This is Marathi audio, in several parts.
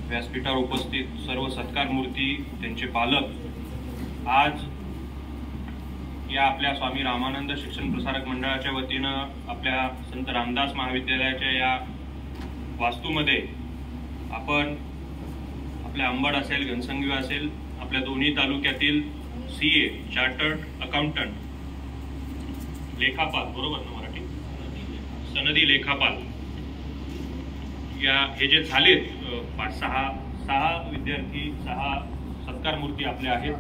व्यासपीठावर उपस्थित सर्व सत्कार मूर्ती, त्यांचे पालक आज या आपल्या स्वामी रामानंद शिक्षण प्रसारक मंडळाच्या वतीनं आपल्या संत रामदास महाविद्यालयाच्या या वास्तूमध्ये आपण आपल्या अंबड असेल, घनसंगवी असेल, आपल्या दोन्ही तालुक्यातील CA चार्टर्ड अकाउंटंट, लेखापाल, बरोबर ना मराठी, सनदी लेखापाल, या हे जे झालेत 5-6 विद्यार्थी, 6 सत्कार मूर्ती आपल्या आहेत,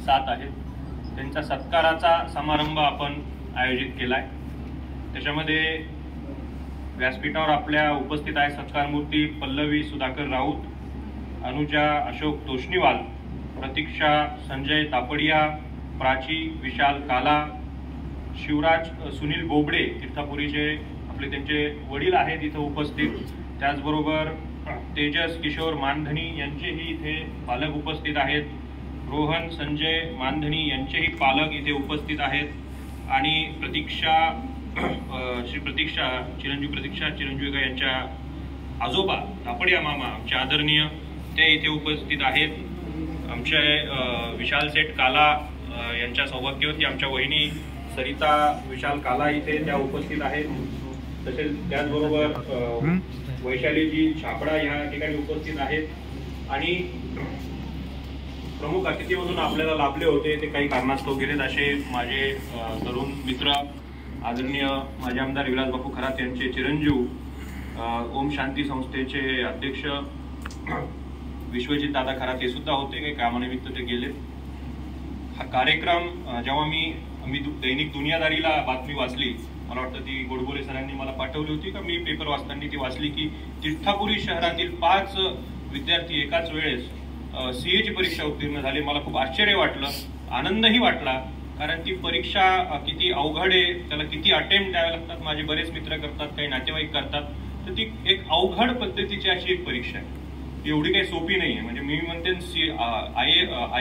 7 आहेत, त्यांचा सत्काराचा समारंभ आपण आयोजित केलाय। त्याच्यामध्ये व्यासपीठावर आपल्या उपस्थित आहे सत्कार मूर्ती पल्लवी सुधाकर राऊत, अनुजा अशोक तोष्णीवाल, प्रतीक्षा संजय तापडिया, प्राची विशाल काला, शिवराज सुनील बोबडे तीर्थापुरीचे आपले त्यांचे वडील आहेत इथे उपस्थित, त्याचबरोबर तेजस किशोर मानधनी यांचेही इथे पालक उपस्थित आहेत, रोहन संजय मानधनी यांचेही पालक इथे उपस्थित आहेत, आणि श्री प्रतीक्षा चिरंजीविका यांच्या आजोबा तापडिया मामा आमचे आदरणीय ते इथे उपस्थित आहेत, आमचे विशाल सेठ काला यांच्या सौभाग्यवती आमच्या वहिनी सरिता विशाल काला इथे त्या उपस्थित आहेत, तसेच त्याचबरोबर वैशालीजी छापडा या ठिकाणी उपस्थित आहेत, आणि प्रमुख अतिथी म्हणून आपल्याला लाभले होते ते काही कारणास्तव गेलेत असे माझे तरुण मित्र आदरणीय माजी आमदार विलास बापू खरात यांचे चिरंजीव, ओम शांती संस्थेचे अध्यक्ष विश्वजित दादा खरात हे सुद्धा होते, काही कामानिमित्त ते गेले। हा कार्यक्रम जेव्हा मी दैनिक दुनियादारीला बातमी वाचली, मला वाटतं ती गोडबोले सरांनी मला पाठवली होती का, मी पेपर वाचताना ती वाचली की तीर्थापुरी शहरातील 5 विद्यार्थी एकाच वेळेस CA ची परीक्षा उत्तीर्ण झाले। मला खूप आश्चर्य वाटलं, आनंदही वाटला, कारण ती परीक्षा किती अवघड आहे, त्याला किती अटेम्प्ट द्यावे लागतात, माझे बरेच मित्र करतात, काही नातेवाईक करतात, तर ती एक अवघड पद्धतीची अशी एक परीक्षा आहे, एवढी काही सोपी नाही आहे। म्हणजे मी म्हणते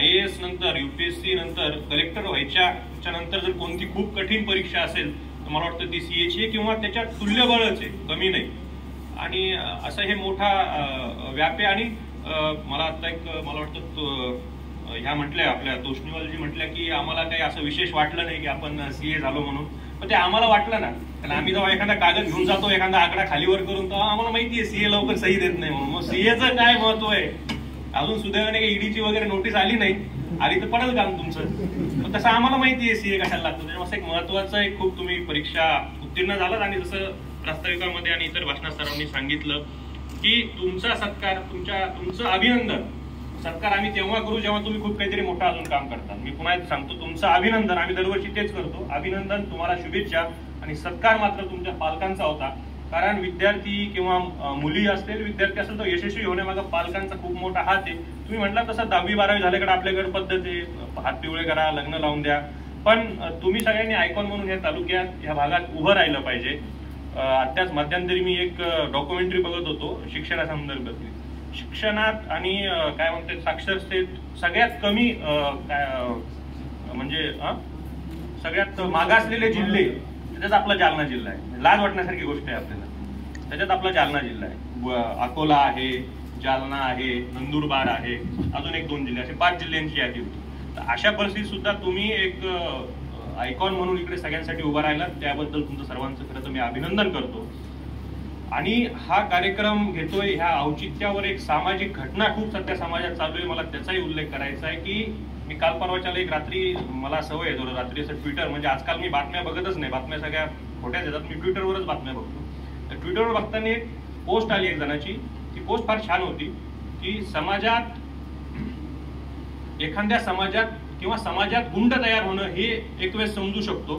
IAS नंतर UPSC नंतर कलेक्टर व्हायच्या नंतर जर कोणती खूप कठीण परीक्षा असेल तर मला वाटतं ती CA ची आहे, किंवा त्याच्या तुल्यबळच आहे, कमी नाही। आणि असं हे मोठा व्याप आहे, आणि मला आता मला वाटतं ह्या म्हटल्या आपल्या तोष्णीवालजी म्हटल्या की आम्हाला काही असं विशेष वाटलं नाही की आपण CA झालो म्हणून, पण ते आम्हाला वाटलं ना, कारण आम्ही जेव्हा एखादा कागद घेऊन जातो, एखादा आकडा खालीवर करून, तेव्हा आम्हाला माहिती आहे CA लवकर सही देत नाही म्हणून। मग CAचं काय महत्व आहे, अजून सुदैवाने काही EDची वगैरे नोटीस आली नाही, आली तर पडेल काम तुमचं, पण तसं आम्हाला माहिती आहे CA कशाला लागतो। त्यामुळे असं एक महत्वाचं एक खूप तुम्ही परीक्षा उत्तीर्ण झालात, आणि जसं प्रास्ताविकामध्ये आणि इतर भाषणात सरांनी सांगितलं की तुमचा सत्कार, तुमचं अभिनंदन, सत्कार आम्ही तेव्हा करू जेव्हा तुम्ही खूप काहीतरी मोठं अजून काम करतात। मी पुन्हा सांगतो, तुमचं अभिनंदन, आम्ही दरवर्षी तेच करतो, अभिनंदन, तुम्हाला शुभेच्छा, आणि सत्कार मात्र तुमच्या पालकांचा होता, कारण विद्यार्थी किंवा मुली असतील, विद्यार्थी असेल तर यशस्वी होण्यामागे पालकांचा खूप मोठा हात आहे। तुम्ही म्हटलं तसं 10वी-12वी झाल्याकडे आपल्याकडे पद्धत आहे, हात पिवळे करा, लग्न लावून द्या, पण तुम्ही सगळ्यांनी आयकॉन म्हणून या तालुक्यात, ह्या भागात उभं राहिलं पाहिजे। आत्ताच मध्यंतरी मी एक डॉक्युमेंटरी बघत होतो शिक्षणासंदर्भातली, शिक्षणात आणि काय म्हणतात साक्षरतेत सगळ्यात कमी म्हणजे सगळ्यात मागासलेले जिल्हे, त्याच्यात आपला जालना जिल्हा आहे। लाज वाटण्यासारखी गोष्ट आहे आपल्याला, त्याच्यात आपला जालना जिल्हा आहे, अकोला आहे, जालना आहे, नंदुरबार आहे, अजून 1-2 जिल्हे, असे 5 जिल्ह्यांची यादी होती। तर अशा परिस्थितीत सुद्धा तुम्ही एक आयकॉन म्हणून इकडे सगळ्यांसाठी उभा राहिला, त्याबद्दल तुमचं सर्वांचं खरं तर मी अभिनंदन करतो। आणि हा कार्यक्रम घेतोय ह्या औचित्यावर एक सामाजिक घटना खूप सध्या समाजात चालू आहे, मला त्याचाही उल्लेख करायचा आहे की मी काल परवाच्याला एक रात्री, मला सवय आहे रात्री असं ट्विटर, म्हणजे आजकाल मी बातम्या बघतच नाही, बातम्या सगळ्या खोट्याच येतात, मी ट्विटरवरच बातम्या बघतो। तर ट्विटरवर बघताना एक पोस्ट आली एक जणाची, ती पोस्ट फार छान होती की समाजात, एखाद्या समाजात किंवा समाजात गुंड तयार होणं हे एक वेळेस समजू शकतो,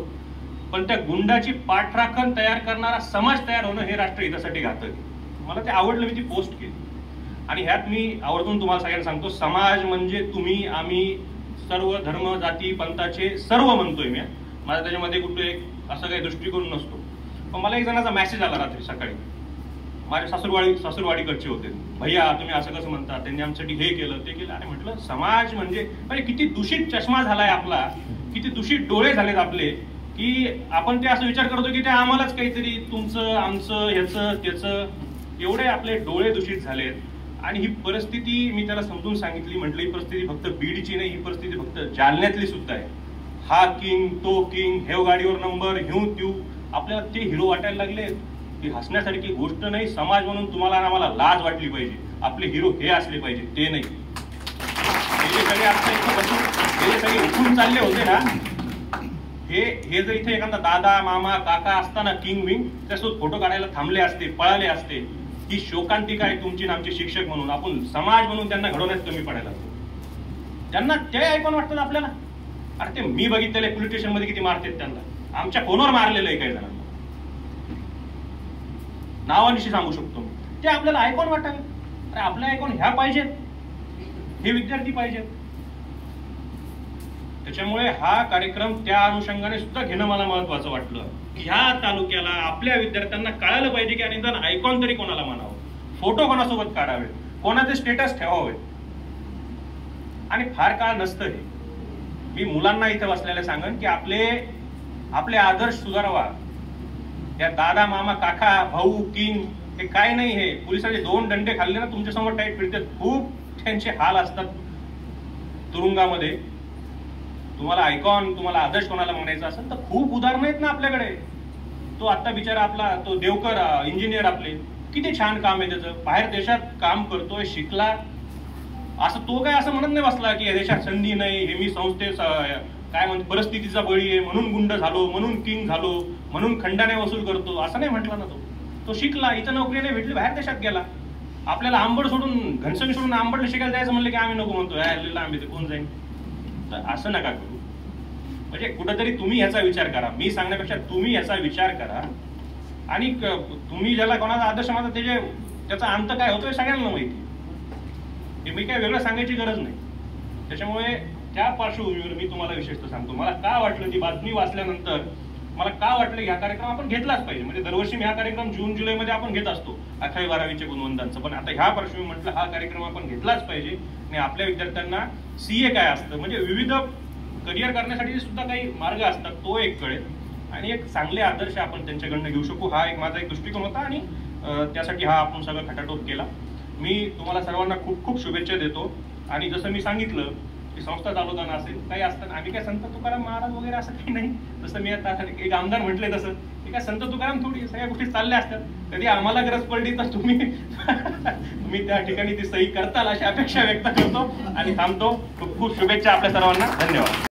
पण त्या गुंडाची पाठराखण तयार करणारा समाज तयार होणं हे राष्ट्रहितासाठी घातक आहे। मला ते आवडलं, मी ती पोस्ट केली, आणि ह्यात मी आवर्जून तुम्हाला सगळ्यांना सांगतो, समाज म्हणजे तुम्ही, आम्ही, सर्व धर्म जाती पंथाचे सर्व म्हणतोय मी, माझा त्याच्यामध्ये कुठे एक असं काही दृष्टिकोन नसतो। पण मला एक जणाचा मेसेज आला रात्री सकाळी, माझे सासूरवाडीकडचे होते, भैया तुम्ही असं कसं म्हणता, त्यांनी आमच्यासाठी हे केलं ते केलं, आणि म्हटलं समाज म्हणजे किती दूषित चष्मा झालाय आपला, किती दूषित डोळे झालेत आपले, की आपण ते असं विचार करतो की ते आम्हालाच काहीतरी तुमचं आमचं ह्याचं त्याचं, एवढे आपले डोळे दूषित झालेत। आणि ही परिस्थिती मी त्याला समजून सांगितली, म्हटलं ही परिस्थिती फक्त बीडची नाही, ही परिस्थिती फक्त जालन्यातली सुद्धा आहे. हा किंग तो किंग, हेव गाडीवर नंबर, ह्यू त्यू, आपल्याला ते हिरो वाटायला लागले. ही हसण्यासारखी गोष्ट नाही. समाज म्हणून तुम्हाला आणि आम्हाला लाज वाटली पाहिजे. आपले हिरो हे असले पाहिजे, ते नाही. हे सगळे आता इथं बसून हे सगळे उठून चालले होते ना, हे जर इथे एखादा दादा मामा काका असताना किंग विंग त्यासोबत फोटो काढायला थांबले असते, पळाले असते. ही शोकांतिका आहे तुमची आमचे शिक्षक म्हणून. आपण समाज म्हणून त्यांना घडवण्यात कमी पडायला त्यांना ते ऐकून वाटतं आपल्याला. अरे ते मी बघितलेले पोलीस स्टेशन मध्ये किती मारतात त्यांना. आमच्या फोनवर मारलेलं आहे काही जणांना, नावानिशी सांगू शकतो मी. ते आपल्याला ऐकून वाटावे. अरे आपल्या ऐकून ह्या पाहिजेत, हे विद्यार्थी पाहिजेत. त्याच्यामुळे हा कार्यक्रम त्या अनुषंगाने सुद्धा घेणं मला महत्वाचं वाटलं की ह्या तालुक्याला आपल्या विद्यार्थ्यांना कळायला पाहिजे की आणि आयकॉन तरी कोणाला म्हणावं, फोटो कोणासोबत काढावे, कोणाचे स्टेटस ठेवावे. आणि फार काळ नसतं हे. मी मुलांना इथे बसलेलं सांगन की आपले आदर्श सुधारवा. या दादा मामा काका भाऊ किंग हे काय नाही. हे पोलिसांचे 2 दंडे खाल्ले ना तुमच्या समोर टाईट फिरतात. खूप त्यांचे हाल असतात तुरुंगामध्ये. तुम्हाला आयकॉन, तुम्हाला आदर्श कोणाला म्हणायचं असेल तर खूप उदाहरणं आहेत ना आपल्याकडे. तो आता बिचारा आपला तो देवकर इंजिनियर, आपले किती छान काम आहे त्याचं. बाहेर देशात काम करतोय, शिकला. असं तो काय असं म्हणत नाही बसला की या देशात संधी नाही, हे मी काय म्हणतो परिस्थितीचा बळी आहे म्हणून गुंड झालो, म्हणून किंग झालो, म्हणून खंडाने वसूल करतो, असं नाही म्हटला ना तो शिकला. इथं नोकरी नाही भेटली, बाहेर देशात गेला. आपल्याला आंबड सोडून घनसंग सोडून आंबडला शिकायला जायचं म्हणलं की आम्ही नको म्हणतो, आंबे कोण जाईल. तर असं नका करू. म्हणजे कुठेतरी तुम्ही ह्याचा विचार करा. मी सांगण्यापेक्षा तुम्ही याचा विचार करा. आणि तुम्ही ज्याला कोणाचा आदर्श मानता त्याचा अंत काय होतोय सगळ्यांना माहिती. हे मी काय वेगळं सांगायची गरज नाही. त्याच्यामुळे त्या पार्श्वभूमीवर मी तुम्हाला विशेषतः सांगतो, मला का वाटलं ती बातमी वाचल्यानंतर मला का वाटलं ह्या कार्यक्रम आपण घेतलाच पाहिजे. म्हणजे दरवर्षी मी हा कार्यक्रम जून जुलैमध्ये आपण घेत असतो 11वी-12वीचे गुणवंतांचं, पण आता ह्या पार्श्वभूमी म्हटलं हा कार्यक्रम आपण घेतलाच पाहिजे. आणि आपल्या विद्यार्थ्यांना सीए काय असतं, म्हणजे विविध करिअर करण्यासाठी सुद्धा काही मार्ग असतात, तो एक कळेल. आणि एक चांगले आदर्श आपण त्यांच्याकडनं घेऊ शकू. हा एक माझा एक दृष्टिकोन होता आणि त्यासाठी हा आपण सगळं खटाटोप केला. मी तुम्हाला सर्वांना खूप खूप शुभेच्छा देतो. आणि जसं मी सांगितलं की संस्था चालवताना असेल काही असताना आम्ही काय संत तुकाराम महाराज वगैरे असं काही नाही. जसं मी आता एक आमदार म्हटले तसं ते काय संत तुकाराम थोडी, सगळ्या गोष्टी चालल्या असतात. कधी आम्हाला गरज पडली तर तुम्ही त्या ठिकाणी ती सही करताल अशी अपेक्षा व्यक्त करतो आणि थांबतो. खूप खूप शुभेच्छा आपल्या सर्वांना. धन्यवाद.